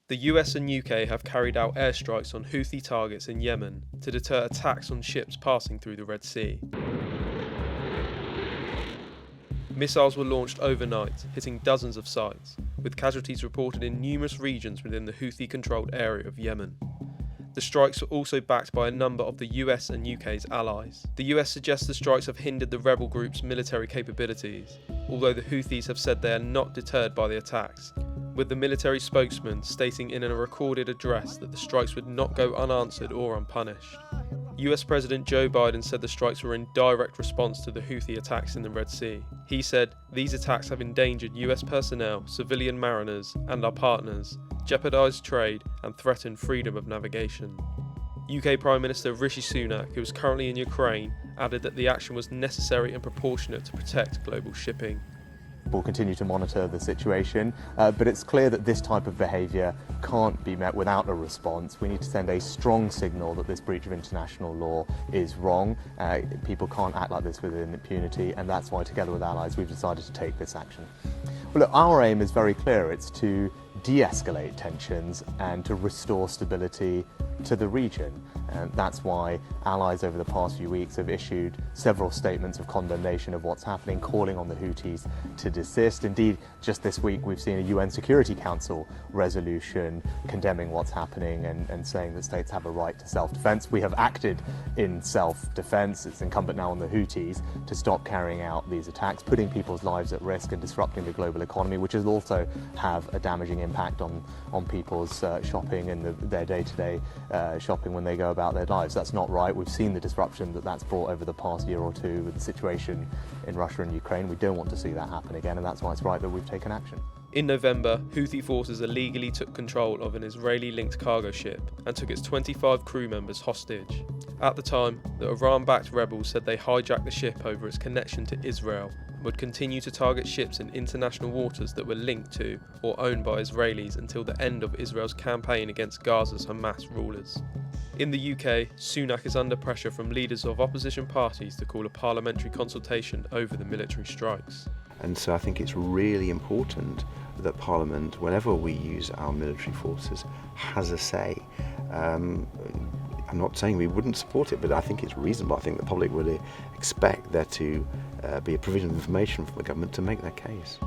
The US and UK have carried out airstrikes on Houthi targets in Yemen to deter attacks on ships passing through the Red Sea. Missiles were launched overnight, hitting dozens of sites, with casualties reported in numerous regions within the Houthi-controlled area of Yemen. The strikes were also backed by a number of the US and UK's allies. The US suggests the strikes have hindered the rebel group's military capabilities, although the Houthis have said they are not deterred by the attacks, with the military spokesman stating in a recorded address that the strikes would not go unanswered or unpunished. US President Joe Biden said the strikes were in direct response to the Houthi attacks in the Red Sea. He said, "These attacks have endangered US personnel, civilian mariners, and our partners, jeopardised trade, and threatened freedom of navigation." UK Prime Minister Rishi Sunak, who is currently in Ukraine, added that the action was necessary and proportionate to protect global shipping. We'll continue to monitor the situation, but it's clear that this type of behaviour can't be met without a response. We need to send a strong signal that this breach of international law is wrong. People can't act like this with impunity, and that's why, together with allies, we've decided to take this action. Well, look, our aim is very clear. It's to de-escalate tensions and to restore stability to the region. And that's why allies over the past few weeks have issued several statements of condemnation of what's happening, calling on the Houthis to desist. Indeed, just this week we've seen a UN Security Council resolution condemning what's happening and saying that states have a right to self-defense. We have acted in self-defense. It's incumbent now on the Houthis to stop carrying out these attacks, putting people's lives at risk and disrupting the global economy, which will also have a damaging impact on people's shopping and their day-to-day shopping when they go about their lives. That's not right. We've seen the disruption that's brought over the past year or two with the situation in Russia and Ukraine. We don't want to see that happen again, and that's why it's right that we've taken action. In November, Houthi forces illegally took control of an Israeli-linked cargo ship and took its 25 crew members hostage. At the time, the Iran-backed rebels said they hijacked the ship over its connection to Israel and would continue to target ships in international waters that were linked to or owned by Israelis until the end of Israel's campaign against Gaza's Hamas rulers. In the UK, Sunak is under pressure from leaders of opposition parties to call a parliamentary consultation over the military strikes. And so I think it's really important that Parliament, whenever we use our military forces, has a say. I'm not saying we wouldn't support it, but I think it's reasonable. I think the public would expect there to be a provision of information from the government to make their case.